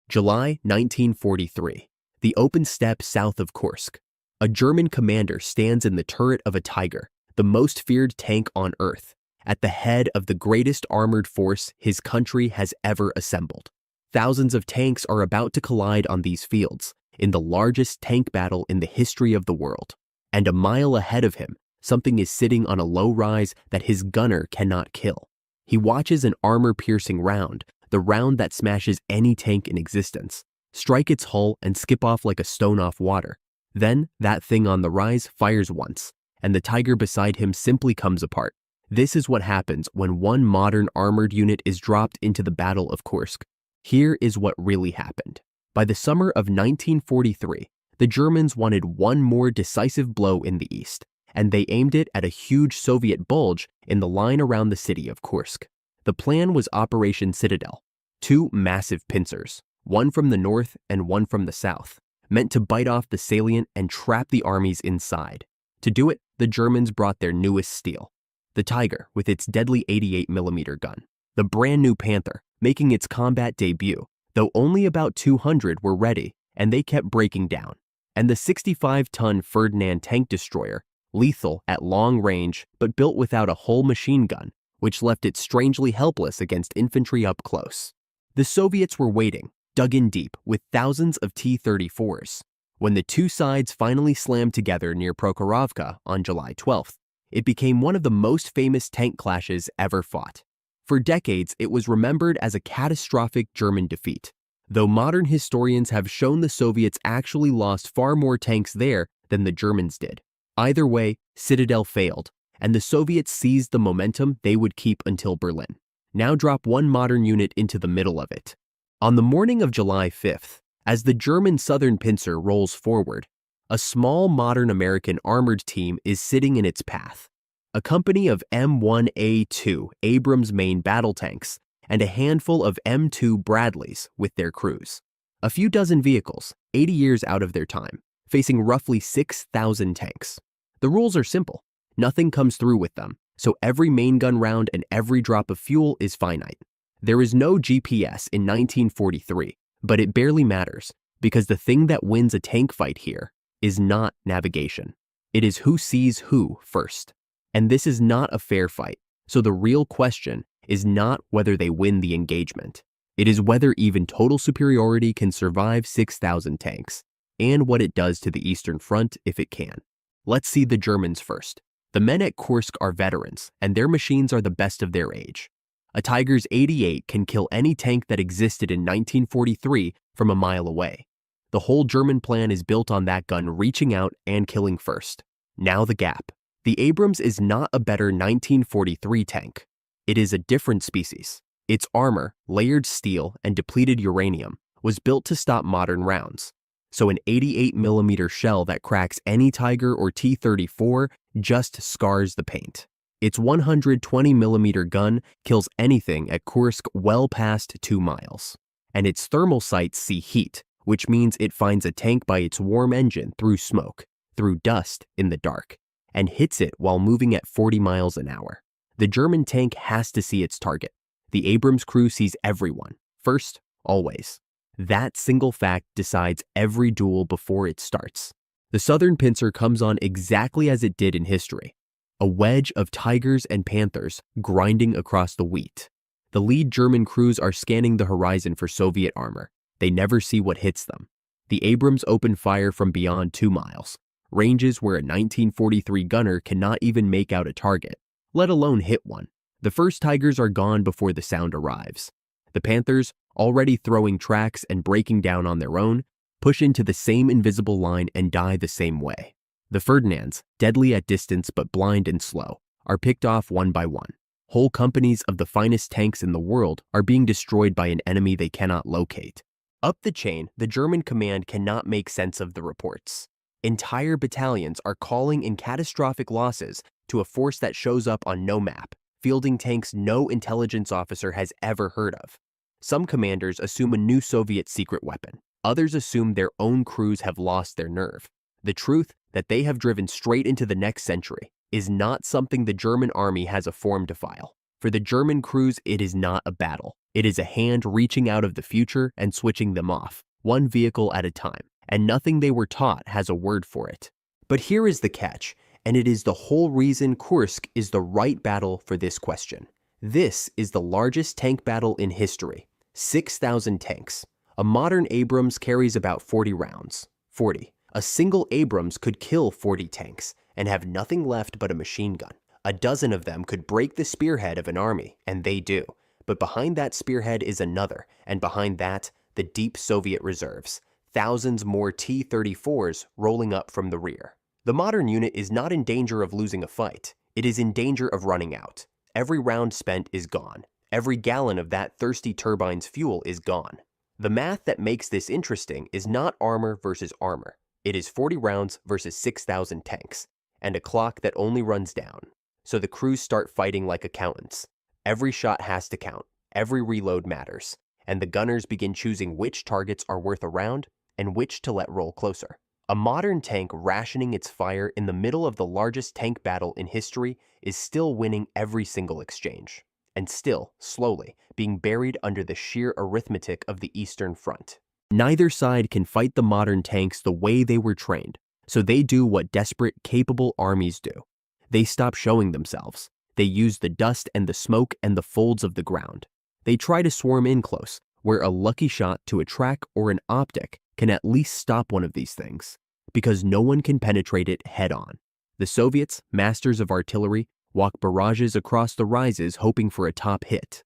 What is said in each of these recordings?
July 1943. The open steppe south of Kursk. A German commander stands in the turret of a Tiger, the most feared tank on Earth, at the head of the greatest armored force his country has ever assembled. Thousands of tanks are about to collide on these fields, in the largest tank battle in the history of the world. And a mile ahead of him, something is sitting on a low rise that his gunner cannot kill. He watches an armor-piercing round, the round that smashes any tank in existence, strike its hull and skip off like a stone off water. Then, that thing on the rise fires once, and the Tiger beside him simply comes apart. This is what happens when one modern armored unit is dropped into the Battle of Kursk. Here is what really happened. By the summer of 1943, the Germans wanted one more decisive blow in the east, and they aimed it at a huge Soviet bulge in the line around the city of Kursk. The plan was Operation Citadel, two massive pincers, one from the north and one from the south, meant to bite off the salient and trap the armies inside. To do it, the Germans brought their newest steel, the Tiger with its deadly 88mm gun, the brand new Panther making its combat debut, though only about 200 were ready and they kept breaking down, and the 65-ton Ferdinand tank destroyer, lethal at long range but built without a whole machine gun, which left it strangely helpless against infantry up close. The Soviets were waiting, dug in deep with thousands of T-34s. When the two sides finally slammed together near Prokhorovka on July 12th, it became one of the most famous tank clashes ever fought. For decades, it was remembered as a catastrophic German defeat, though modern historians have shown the Soviets actually lost far more tanks there than the Germans did. Either way, Citadel failed, and the Soviets seized the momentum they would keep until Berlin. Now drop one modern unit into the middle of it. On the morning of July 5th, as the German southern pincer rolls forward, a small modern American armored team is sitting in its path. A company of M1A2 Abrams main battle tanks and a handful of M2 Bradleys with their crews. A few dozen vehicles, 80 years out of their time, facing roughly 6,000 tanks. The rules are simple. Nothing comes through with them, so every main gun round and every drop of fuel is finite. There is no GPS in 1943, but it barely matters, because the thing that wins a tank fight here is not navigation. It is who sees who first. And this is not a fair fight, so the real question is not whether they win the engagement. It is whether even total superiority can survive 6,000 tanks, and what it does to the Eastern Front if it can. Let's see the Germans first. The men at Kursk are veterans, and their machines are the best of their age. A Tiger's 88 can kill any tank that existed in 1943 from a mile away. The whole German plan is built on that gun reaching out and killing first. Now the gap. The Abrams is not a better 1943 tank. It is a different species. Its armor, layered steel, and depleted uranium was built to stop modern rounds. So an 88mm shell that cracks any Tiger or T-34 just scars the paint. Its 120mm gun kills anything at Kursk well past 2 miles. And its thermal sights see heat, which means it finds a tank by its warm engine through smoke, through dust in the dark, and hits it while moving at 40 miles an hour. The German tank has to see its target. The Abrams crew sees everyone, first, always. That single fact decides every duel before it starts. The southern pincer comes on exactly as it did in history. A wedge of Tigers and Panthers grinding across the wheat. The lead German crews are scanning the horizon for Soviet armor. They never see what hits them. The Abrams open fire from beyond 2 miles, ranges where a 1943 gunner cannot even make out a target, let alone hit one. The first Tigers are gone before the sound arrives. The Panthers, already throwing tracks and breaking down on their own, push into the same invisible line and die the same way. The Ferdinands, deadly at distance but blind and slow, are picked off one by one. Whole companies of the finest tanks in the world are being destroyed by an enemy they cannot locate. Up the chain, the German command cannot make sense of the reports. Entire battalions are calling in catastrophic losses to a force that shows up on no map, fielding tanks no intelligence officer has ever heard of. Some commanders assume a new Soviet secret weapon. Others assume their own crews have lost their nerve. The truth that they have driven straight into the next century is not something the German army has a form to file. For the German crews, it is not a battle. It is a hand reaching out of the future and switching them off, one vehicle at a time, and nothing they were taught has a word for it. But here is the catch, and it is the whole reason Kursk is the right battle for this question. This is the largest tank battle in history, 6,000 tanks. A modern Abrams carries about 40 rounds. 40. A single Abrams could kill 40 tanks and have nothing left but a machine gun. A dozen of them could break the spearhead of an army, and they do. But behind that spearhead is another, and behind that, the deep Soviet reserves. Thousands more T-34s rolling up from the rear. The modern unit is not in danger of losing a fight. It is in danger of running out. Every round spent is gone. Every gallon of that thirsty turbine's fuel is gone. The math that makes this interesting is not armor versus armor. It is 40 rounds versus 6,000 tanks, and a clock that only runs down. So the crews start fighting like accountants. Every shot has to count, every reload matters, and the gunners begin choosing which targets are worth a round and which to let roll closer. A modern tank rationing its fire in the middle of the largest tank battle in history is still winning every single exchange, and still, slowly, being buried under the sheer arithmetic of the Eastern Front. Neither side can fight the modern tanks the way they were trained, so they do what desperate, capable armies do. They stop showing themselves. They use the dust and the smoke and the folds of the ground. They try to swarm in close, where a lucky shot to a track or an optic can at least stop one of these things, because no one can penetrate it head-on. The Soviets, masters of artillery, walk barrages across the rises hoping for a top hit.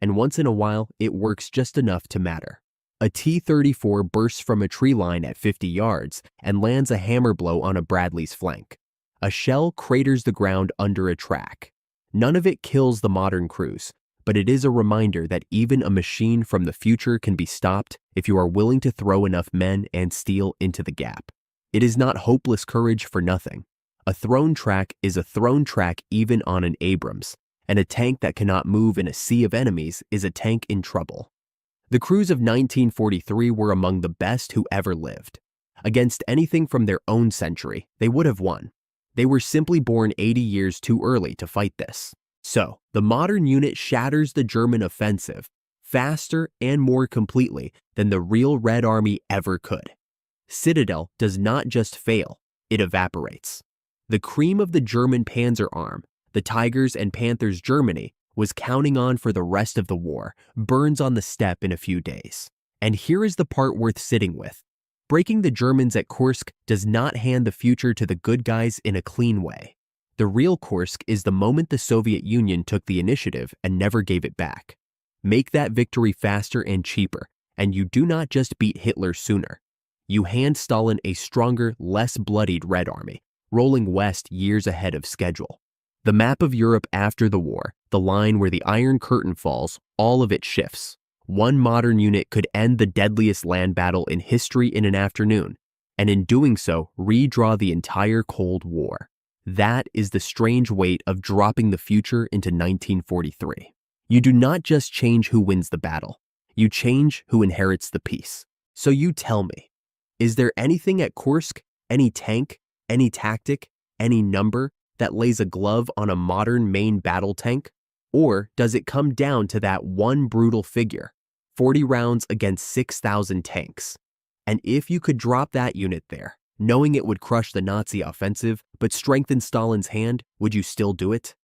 And once in a while, it works just enough to matter. A T-34 bursts from a tree line at 50 yards and lands a hammer blow on a Bradley's flank. A shell craters the ground under a track. None of it kills the modern crews, but it is a reminder that even a machine from the future can be stopped if you are willing to throw enough men and steel into the gap. It is not hopeless courage for nothing. A thrown track is a thrown track even on an Abrams, and a tank that cannot move in a sea of enemies is a tank in trouble. The crews of 1943 were among the best who ever lived. Against anything from their own century, they would have won. They were simply born 80 years too early to fight this. So, the modern unit shatters the German offensive faster and more completely than the real Red Army ever could. Citadel does not just fail, it evaporates. The cream of the German Panzer Arm, the Tigers and Panthers Germany, was counting on for the rest of the war, burns on the steppe in a few days. And here is the part worth sitting with. Breaking the Germans at Kursk does not hand the future to the good guys in a clean way. The real Kursk is the moment the Soviet Union took the initiative and never gave it back. Make that victory faster and cheaper, and you do not just beat Hitler sooner. You hand Stalin a stronger, less bloodied Red Army, rolling west years ahead of schedule. The map of Europe after the war, the line where the Iron Curtain falls, all of it shifts. One modern unit could end the deadliest land battle in history in an afternoon, and in doing so, redraw the entire Cold War. That is the strange weight of dropping the future into 1943. You do not just change who wins the battle, you change who inherits the peace. So you tell me, is there anything at Kursk, any tank, any tactic, any number that lays a glove on a modern main battle tank? Or does it come down to that one brutal figure? 40 rounds against 6,000 tanks. And if you could drop that unit there, knowing it would crush the Nazi offensive but strengthen Stalin's hand, would you still do it?